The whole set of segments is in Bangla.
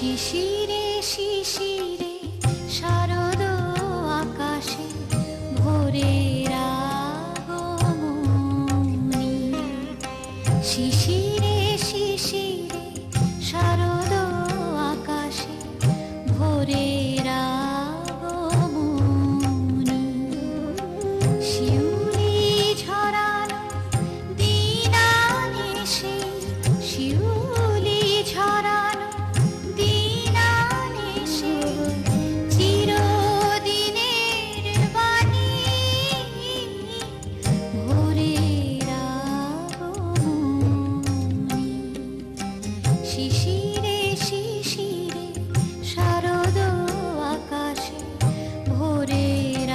শিশিরে শিশিরে শারদ আকাশে ভোরের আগমনী। শিশিরে শিশিরে শারদ আকাশে ভোরের আগমনী। শিউলি ঝরানো দিন আনেছে, শিউলি ঝরানো দিন আনেছে, চিরদিনের বাণী ভোরের আগমনী। শিশিরে শিশিরে শারদ আকাশে ভোরের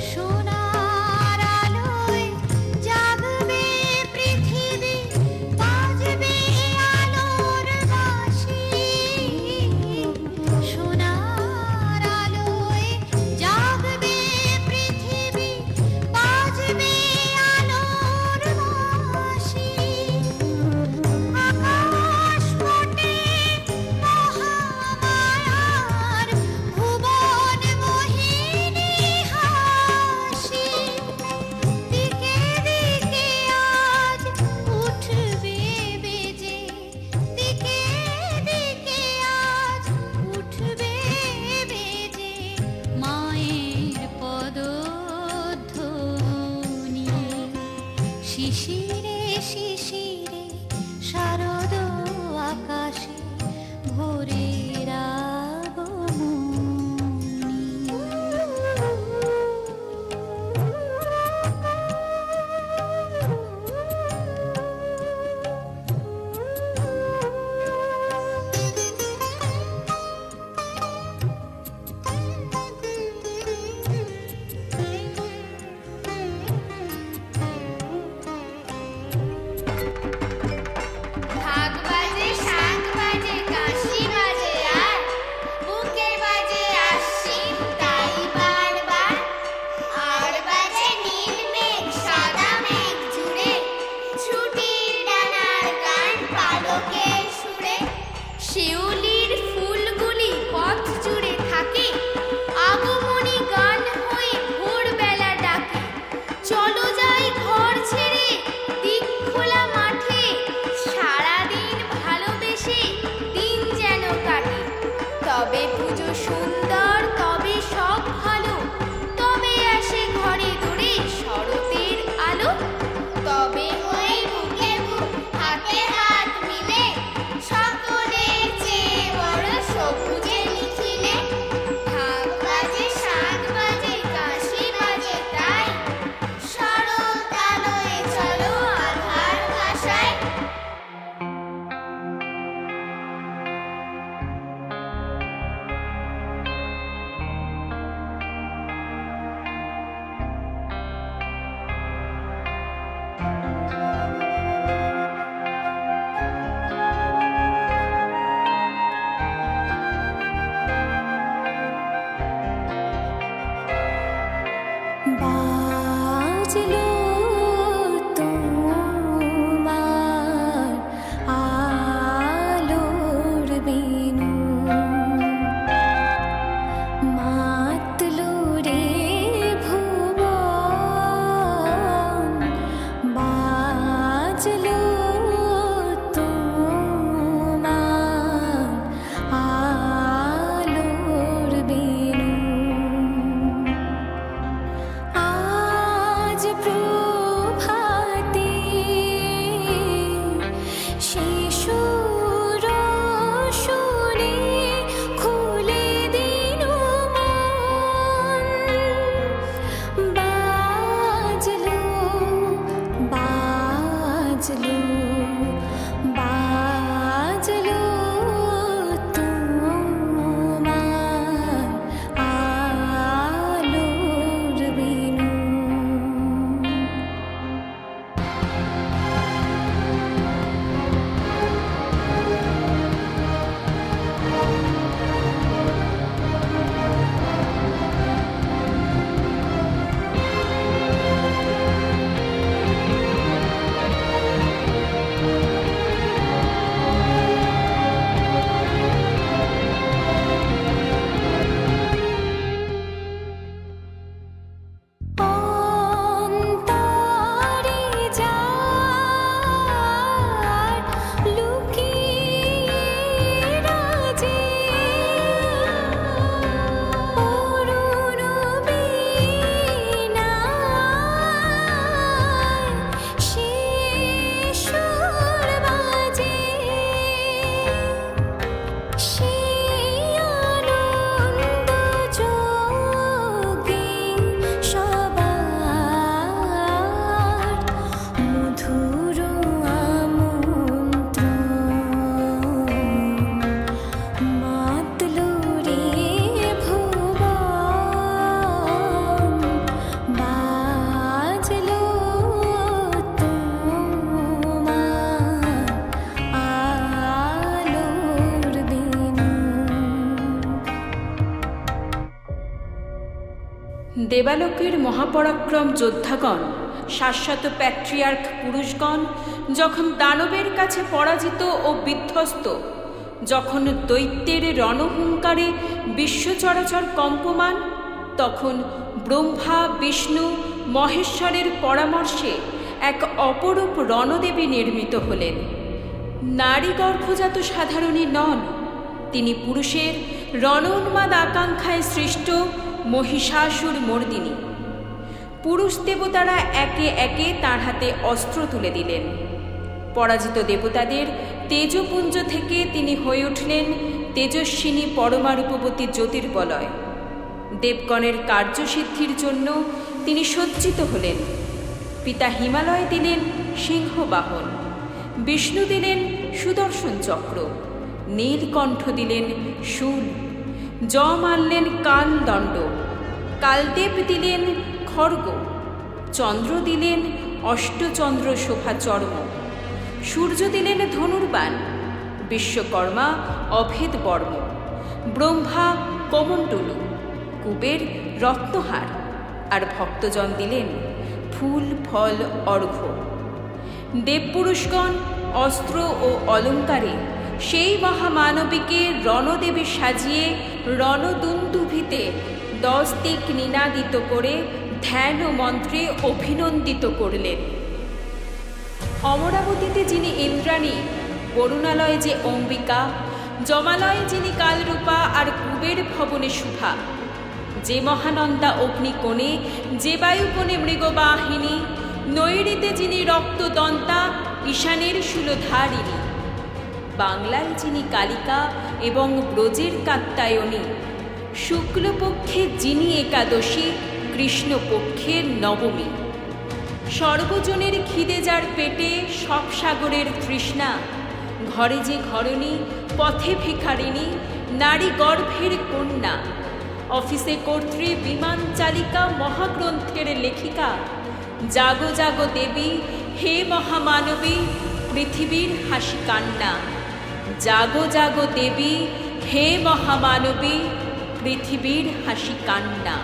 সোনার আলোয় জাগবে পৃথিবী, বাজবে আলোর বাঁশি। সোনার আলোয় জাগবে পৃথিবী, বাজবে আলোর বাঁশি। আকাশ ফোটে মহামায়ার, ভুবন মোহিনী হাসি। দিকে দিকে আজ উঠবে বেজে, দিকে দিকে আজ উঠবে বেজে মায়ের পদধ্বনি। শিশিরে শিশিরে শারদ আকাশে ভোরের আগমনী। দেবালোকের মহাপরাক্রম যোদ্ধাগণ, শাশ্বত প্যাট্রিয়ার্ক পুরুষগণ যখন দানবের কাছে পরাজিত ও বিধ্বস্ত, যখন দৈত্যের রণহুঙ্কারে বিশ্ব চরাচর কম্পমান, তখন ব্রহ্মা, বিষ্ণু, মহেশ্বরের পরামর্শে এক অপরূপ রণদেবী নির্মিত হলেন। নারী গর্ভজাত সাধারণী নন, তিনি পুরুষের রণোন্মাদ আকাঙ্ক্ষায় সৃষ্ট মহিষাসুর মর্দিনী। পুরুষ দেবতারা একে একে তাঁর হাতে অস্ত্র তুলে দিলেন। পরাজিত দেবতাদের তেজপুঞ্জ থেকে তিনি হয়ে উঠলেন তেজস্বিনী পরমারূপবতী জ্যোতির্বলয়। দেবগণের কার্যসিদ্ধির জন্য তিনি সজ্জিত হলেন। পিতা হিমালয় দিলেন সিংহবাহন, বিষ্ণু দিলেন সুদর্শন চক্র, নীলকণ্ঠ দিলেন শূল, যম আনলেন কালদণ্ড, কালদেব দিলেন খড়গ, চন্দ্র দিলেন অষ্টচন্দ্র শোভা চর্ম, সূর্য দিলেন ধনুর্বাণ, বিশ্বকর্মা অভেদ বর্ম, ব্রহ্মা কমণ্ডলু, কুবের রত্নহার, আর ভক্তজন দিলেন ফুল ফল অর্ঘ্য। দেবপুরুষগণ অস্ত্র ও অলঙ্কারে সেই মহামানবীকে রণদেবী সাজিয়ে রণদুন্দুভিতে 10 দিক নিনাদিত করে ধ্যান ও মন্ত্রে অভিনন্দিত করলেন। অমরাবতীতে যিনি ইন্দ্রাণী, বরুণালয়ে যে অম্বিকা, যমালয়ে যিনি কালরূপা, আর কুবের ভবনে শুভা, যে মহানন্দা অগ্নিকোণে, যে বায়ুকোণে মৃগবাহিনী, নৈঋতে যিনি রক্তদন্তা, ঈশানের শূলধারিণী, বাংলায় যিনি কালিকা এবং ব্রজের কাত্যায়নী, শুক্লপক্ষে যিনি একাদশী, কৃষ্ণপক্ষের নবমী, সর্বজনের খিদে যার পেটে, সব সাগরের তৃষ্ণা, ঘরে যে ঘরণী, পথে ভিখারিণী, নারী গর্ভের কন্যা, অফিসে কর্ত্রী, বিমান চালিকা, মহাগ্রন্থের লেখিকা, জাগো জাগো দেবী হে মহামানবী, পৃথিবীর হাসি কান্না, জাগো জাগো দেবী হে মহামানবী, পৃথিবীর হাসি কান্না।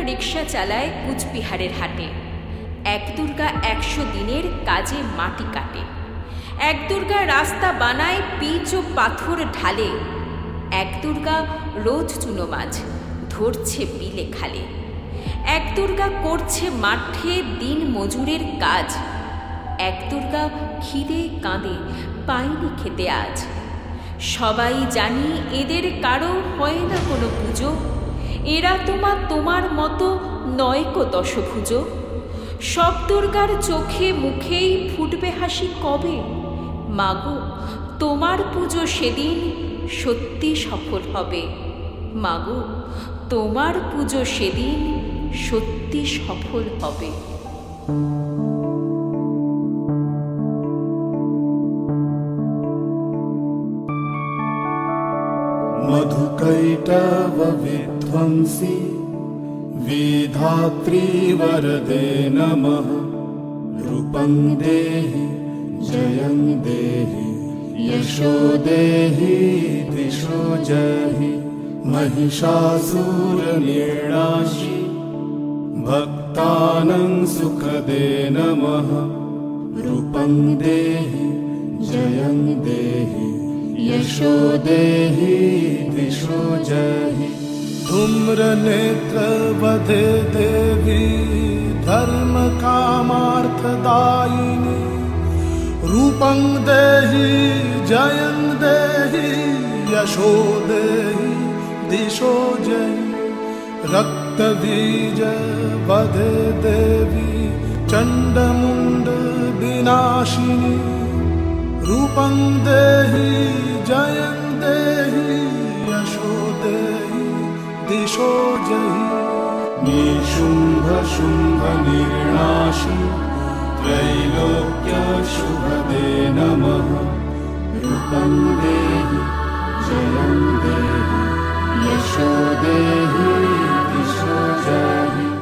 রিক্সা চালায় কুচবিহারের হাটে, এক দুর্গা 100 দিনের কাজে মাটি কাটে, এক দুর্গা রাস্তা বানায় পিচ ও পাথর ঢালে, এক দুর্গা রোজ চুনো মাছ ধরছে বিলে খালে, এক দুর্গা করছে মাঠে দিন মজুরের কাজ, এক দুর্গা খিদে কাঁদে পায়নি খেতে আজ। সবাই জানি এদের কারো হয় না কোনো পুজো, এরা তোমার মতো নয়কো দশভুজ। সব দুর্গার চোখে মুখেই ফুটবে হাসি কবে, মাগো তোমার পুজো সেদিন সত্যি সফল হবে, মাগো তোমার পুজো সেদিন সত্যি সফল হবে। मधुकैटव विध्वंसी विधात्री वरदे नमः। रूपं देहि जयं देहि यशो देहि दिशो जहि। महिषासुरनिर्णाशि भक्तानां सुखदे नमः रूपं देहि जयं देहि यशो देहि दिशो जहि धूम्रनेत्रवधे देवी धर्मकामार्थदायिनी रूपं देहि जयं देहि यशो देहि दिशो जहि रक्तबीज वधे देवी चण्डमुण्ड विनाशिनी रूपं देहि जयं देहि यशो देहि दिशो जहि निशुम्भ शुम्भ निर्नाशि त्रैलोक्य शुभदे नमः रूपं देहि जयं देहि यशो देहि दिशो जहि